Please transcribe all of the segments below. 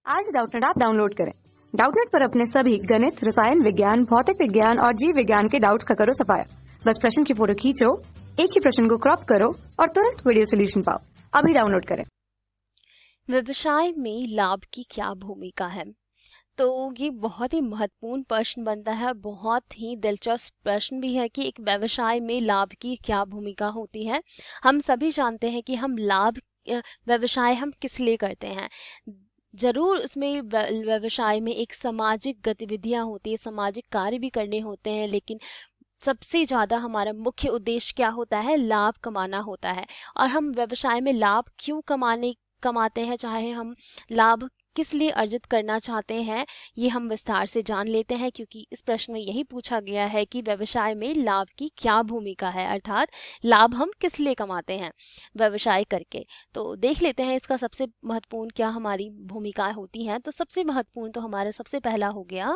आज Doubtnut app download करें। Doubtnut पर अपने सभी गणित, रसायन विज्ञान, भौतिक विज्ञान और जीव विज्ञान के डाउट्स का करो सफाया। बस प्रश्न की फोटो खींचो, एक ही प्रश्न को क्रॉप करो और तुरंत वीडियो सोल्यूशन पाओ। अभी डाउनलोड करें। व्यवसाय में लाभ की क्या भूमिका है? तो ये बहुत ही महत्वपूर्ण प्रश्न बनता है। बहुत ही दिलचस्प प्रश्न भी है कि एक व्यवसाय में लाभ की क्या भूमिका होती है। हम सभी जानते हैं कि हम व्यवसाय हम किस लिए करते हैं। जरूर उसमें व्यवसाय में एक सामाजिक गतिविधियां होती है, सामाजिक कार्य भी करने होते हैं, लेकिन सबसे ज़्यादा हमारा मुख्य उद्देश्य क्या होता है? लाभ कमाना होता है। और हम व्यवसाय में लाभ क्यों कमाते हैं, चाहे हम लाभ किस लिए अर्जित करना चाहते हैं, ये हम विस्तार से जान लेते हैं, क्योंकि इस प्रश्न में यही पूछा गया है कि व्यवसाय में लाभ की क्या भूमिका है, अर्थात लाभ हम किस लिए कमाते हैं व्यवसाय करके। तो देख लेते हैं इसका सबसे महत्वपूर्ण क्या हमारी भूमिकाएं होती हैं। तो सबसे महत्वपूर्ण तो हमारा सबसे पहला हो गया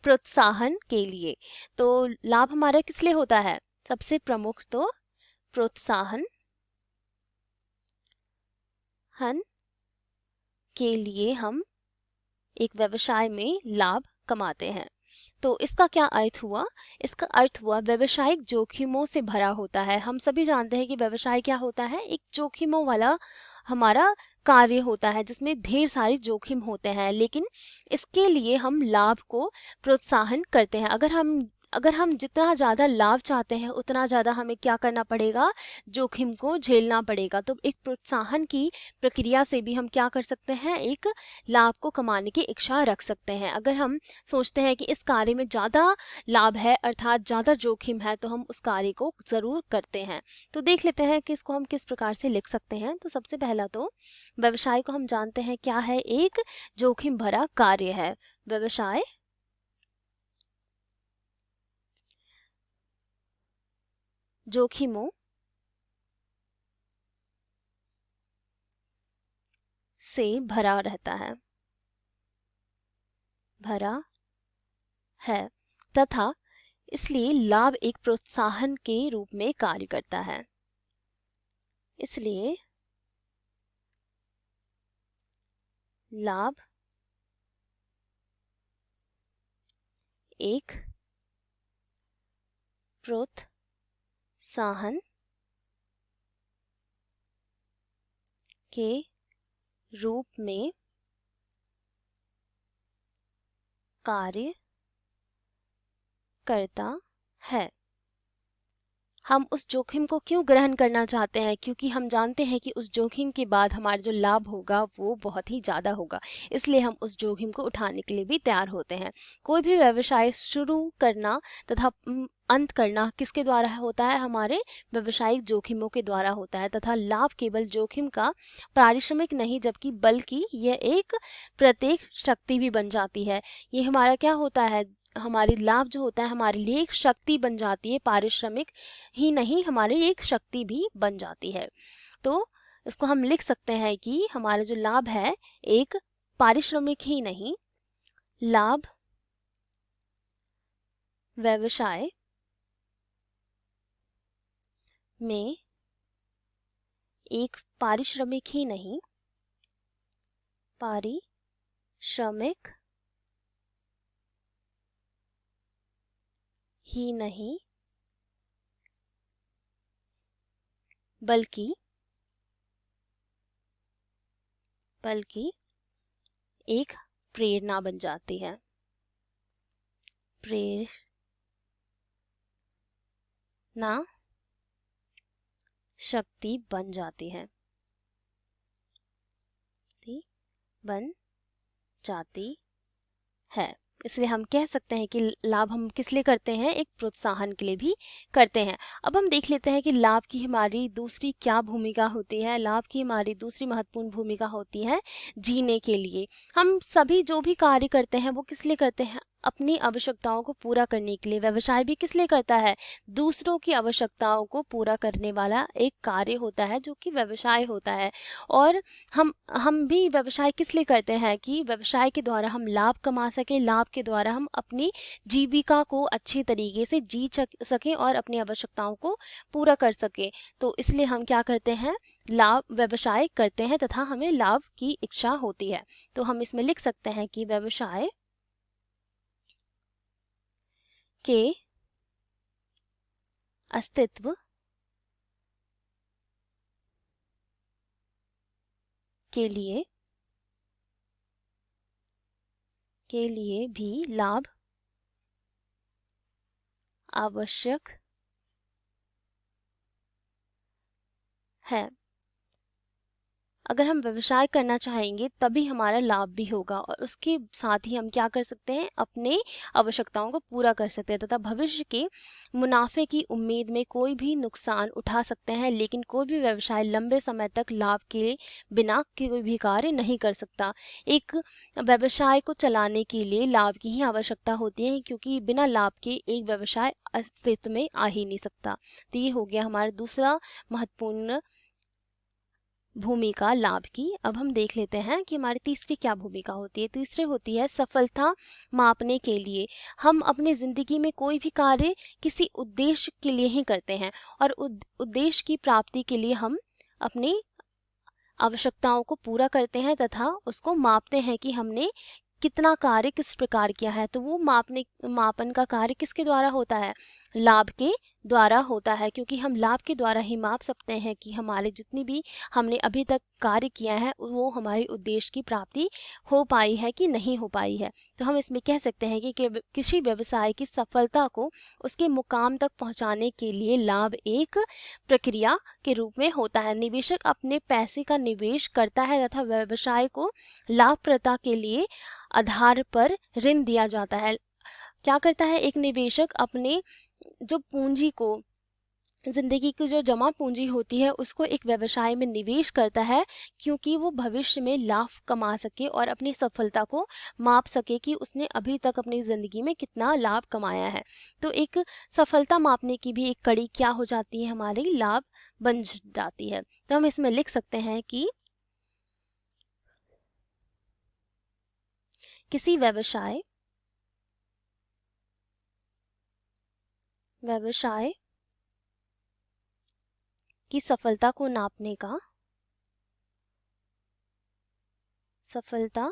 प्रोत्साहन के लिए। तो लाभ हमारा किस लिए होता है? सबसे प्रमुख तो प्रोत्साहन के लिए हम एक व्यवसाय में लाभ कमाते हैं। तो इसका क्या अर्थ हुआ? इसका अर्थ हुआ व्यवसायिक जोखिमों से भरा होता है। हम सभी जानते हैं कि व्यवसाय क्या होता है? एक जोखिमों वाला हमारा कार्य होता है, जिसमें ढेर सारे जोखिम होते हैं, लेकिन इसके लिए हम लाभ को प्रोत्साहन करते हैं। अगर हम जितना ज़्यादा लाभ चाहते हैं, उतना ज़्यादा हमें क्या करना पड़ेगा? जोखिम को झेलना पड़ेगा। तो एक प्रोत्साहन की प्रक्रिया से भी हम क्या कर सकते हैं? एक लाभ को कमाने की इच्छा रख सकते हैं। अगर हम सोचते हैं कि इस कार्य में ज़्यादा लाभ है, अर्थात ज़्यादा जोखिम है, तो हम उस कार्य को ज़रूर करते हैं। तो देख लेते हैं कि इसको हम किस प्रकार से लिख सकते हैं। तो सबसे पहला तो व्यवसाय को हम जानते हैं क्या है? एक जोखिम भरा कार्य है। व्यवसाय जोखिमों से भरा रहता है, भरा है, तथा इसलिए लाभ एक प्रोत्साहन के रूप में कार्य करता है। इसलिए लाभ एक प्रोत्साहन के रूप में कार्य करता है। हम उस जोखिम को क्यों ग्रहण करना चाहते हैं? क्योंकि हम जानते हैं कि उस जोखिम के बाद हमारा जो लाभ होगा वो बहुत ही ज़्यादा होगा, इसलिए हम उस जोखिम को उठाने के लिए भी तैयार होते हैं। कोई भी व्यवसाय शुरू करना तथा अंत करना किसके द्वारा होता है? हमारे व्यवसायिक जोखिमों के द्वारा होता है, तथा लाभ केवल जोखिम का पारिश्रमिक नहीं, जबकि बल्कि यह एक प्रत्येक शक्ति भी बन जाती है। ये हमारा क्या होता है? हमारी लाभ जो होता है हमारे लिए एक शक्ति बन जाती है, पारिश्रमिक ही नहीं, हमारी एक शक्ति भी बन जाती है। तो इसको हम लिख सकते हैं कि हमारा जो लाभ है एक पारिश्रमिक ही नहीं, लाभ व्यवसाय में एक पारिश्रमिक ही नहीं, पारिश्रमिक ही नहीं, बल्कि एक प्रेरणा बन जाती है, प्रेरणा शक्ति बन जाती है, बन जाती है। इसलिए हम कह सकते हैं कि लाभ हम किस लिए करते हैं? एक प्रोत्साहन के लिए भी करते हैं। अब हम देख लेते हैं कि लाभ की हमारी दूसरी क्या भूमिका होती है। लाभ की हमारी दूसरी महत्वपूर्ण भूमिका होती है जीने के लिए। हम सभी जो भी कार्य करते हैं वो किस लिए करते हैं? अपनी आवश्यकताओं को पूरा करने के लिए। व्यवसाय भी किस लिए करता है? दूसरों की आवश्यकताओं को पूरा करने वाला एक कार्य होता है, जो कि व्यवसाय होता है। और हम भी व्यवसाय किस लिए करते हैं? कि व्यवसाय के द्वारा हम लाभ कमा सकें, लाभ के द्वारा हम अपनी जीविका को अच्छी तरीके से जी सकें और अपनी आवश्यकताओं को पूरा कर सकें। तो इसलिए हम क्या करते हैं? लाभ व्यवसाय करते हैं तथा हमें लाभ की इच्छा होती है। तो हम इसमें लिख सकते हैं कि व्यवसाय के अस्तित्व के लिए भी लाभ आवश्यक है। अगर हम व्यवसाय करना चाहेंगे तभी हमारा लाभ भी होगा और उसके साथ ही हम क्या कर सकते हैं, अपने आवश्यकताओं को पूरा कर सकते हैं तथा भविष्य के मुनाफे की उम्मीद में कोई भी नुकसान उठा सकते हैं, लेकिन कोई भी व्यवसाय लंबे समय तक लाभ के बिना कोई भी कार्य नहीं कर सकता। एक व्यवसाय को चलाने के लिए लाभ की ही आवश्यकता होती है, क्योंकि बिना लाभ के एक व्यवसाय अस्तित्व में आ ही नहीं सकता। तो ये हो गया हमारा दूसरा महत्वपूर्ण भूमिका लाभ की। अब हम देख लेते हैं कि हमारी तीसरी क्या भूमिका होती है। तीसरी होती है सफलता मापने के लिए। हम अपनी जिंदगी में कोई भी कार्य किसी उद्देश्य के लिए ही करते हैं और उद्देश्य की प्राप्ति के लिए हम अपनी आवश्यकताओं को पूरा करते हैं तथा उसको मापते हैं कि हमने कितना कार्य किस प्रकार किया है। तो वो मापन का कार्य किसके द्वारा होता है, लाभ के द्वारा होता है, क्योंकि हम लाभ के द्वारा ही माप सकते हैं कि हमारे जितनी भी हमने अभी तक कार्य किया है वो हमारे उद्देश्य की प्राप्ति हो पाई है कि नहीं हो पाई है। तो हम इसमें कह सकते हैं कि किसी व्यवसाय की सफलता को उसके मुकाम तक पहुंचाने के लिए लाभ एक प्रक्रिया के रूप में होता है। निवेशक अपने पैसे का निवेश करता है तथा व्यवसाय को लाभप्रदता के लिए आधार पर ऋण दिया जाता है। क्या करता है एक निवेशक, अपने जो पूंजी को, जिंदगी की जो जमा पूंजी होती है उसको एक व्यवसाय में निवेश करता है, क्योंकि वो भविष्य में लाभ कमा सके और अपनी सफलता को माप सके कि उसने अभी तक अपनी जिंदगी में कितना लाभ कमाया है। तो एक सफलता मापने की भी एक कड़ी क्या हो जाती है, हमारी लाभ बन जाती है। तो हम इसमें लिख सकते हैं कि किसी व्यवसाय की सफलता को नापने का, सफलता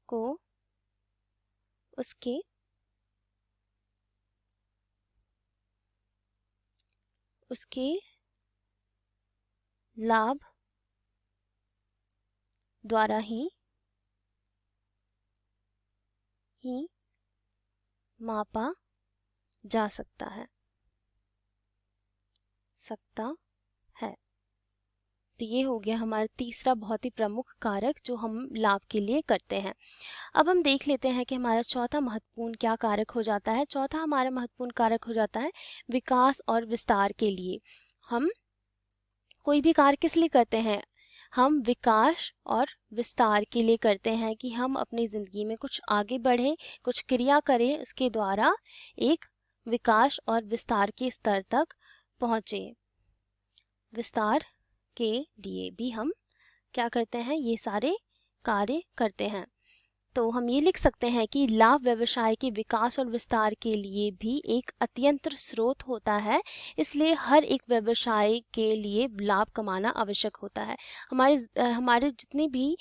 को उसके लाभ द्वारा ही मापा जा सकता है तो ये हो गया हमारा तीसरा बहुत ही प्रमुख कारक जो हम लाभ के लिए करते हैं। अब हम देख लेते हैं कि हमारा चौथा महत्वपूर्ण क्या कारक हो जाता है। चौथा हमारा महत्वपूर्ण कारक हो जाता है विकास और विस्तार के लिए। हम कोई भी कार्य किस लिए करते हैं, हम विकास और विस्तार के लिए करते हैं कि हम अपनी जिंदगी में कुछ आगे बढ़ें, कुछ क्रिया करें, उसके द्वारा एक विकास और विस्तार के स्तर तक पहुँचे। विस्तार के लिए भी हम क्या करते हैं, ये सारे कार्य करते हैं। तो हम ये लिख सकते हैं कि लाभ व्यवसाय के विकास और विस्तार के लिए भी एक अत्यंत स्रोत होता है, इसलिए हर एक व्यवसाय के लिए लाभ कमाना आवश्यक होता है। हमारे जितने भी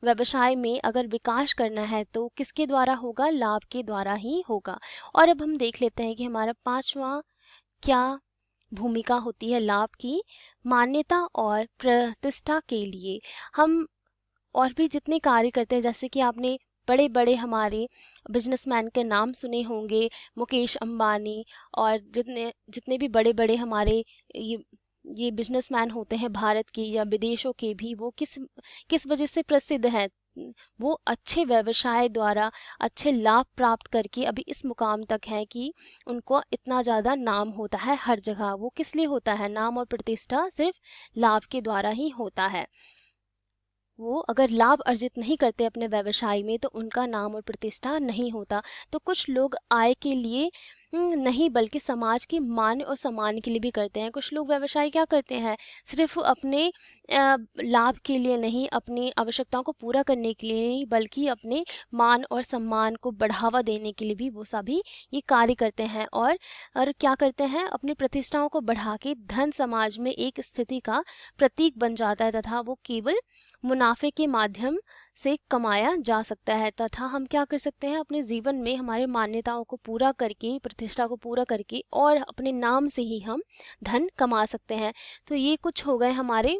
व्यवसाय में अगर विकास करना है तो किसके द्वारा होगा, लाभ के द्वारा ही होगा। और अब हम देख लेते हैं कि हमारा पांचवा क्या भूमिका होती है लाभ की, मान्यता और प्रतिष्ठा के लिए। हम और भी जितने कार्य करते हैं, जैसे कि आपने बड़े बड़े हमारे बिजनेसमैन के नाम सुने होंगे, मुकेश अंबानी, और जितने भी बड़े बड़े हमारे ये बिजनेसमैन होते हैं भारत के या विदेशों के भी, वो किस वजह से प्रसिद्ध हैं, वो अच्छे व्यवसाय द्वारा अच्छे लाभ प्राप्त करके अभी इस मुकाम तक है कि उनको इतना ज़्यादा नाम होता है हर जगह। वो किस लिए होता है, नाम और प्रतिष्ठा सिर्फ लाभ के द्वारा ही होता है। वो अगर लाभ अर्जित नहीं करते अपने व्यवसाय में तो उनका नाम और प्रतिष्ठा नहीं होता। तो कुछ लोग आय के लिए नहीं, बल्कि समाज के मान और सम्मान के लिए भी करते हैं। कुछ लोग व्यवसाय क्या करते हैं, सिर्फ अपने लाभ के लिए नहीं, अपनी आवश्यकताओं को पूरा करने के लिए नहीं, बल्कि अपने मान और सम्मान को बढ़ावा देने के लिए भी वो सभी ये कार्य करते हैं। और क्या करते हैं, अपनी प्रतिष्ठाओं को बढ़ा के धन समाज में एक स्थिति का प्रतीक बन जाता है तथा वो केवल मुनाफे के माध्यम से कमाया जा सकता है। तथा हम क्या कर सकते हैं, अपने जीवन में हमारे मान्यताओं को पूरा करके, प्रतिष्ठा को पूरा करके और अपने नाम से ही हम धन कमा सकते हैं। तो ये कुछ हो गए हमारे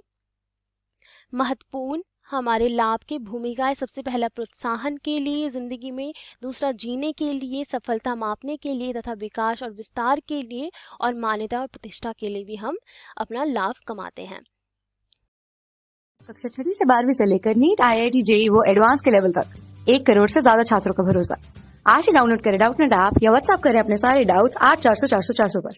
महत्वपूर्ण हमारे लाभ की भूमिकाएं। सबसे पहला प्रोत्साहन के लिए ज़िंदगी में, दूसरा जीने के लिए, सफलता मापने के लिए तथा विकास और विस्तार के लिए, और मान्यता और प्रतिष्ठा के लिए भी हम अपना लाभ कमाते हैं। कक्षा 6 से 12वीं से लेकर नीट, IIT, JEE वो एडवांस के लेवल तक 1 करोड़ से ज्यादा छात्रों का भरोसा। आज ही डाउनलोड करें डाउटनेट ऐप या व्हाट्सएप करें अपने सारे डाउट्स 8400 400 400 पर।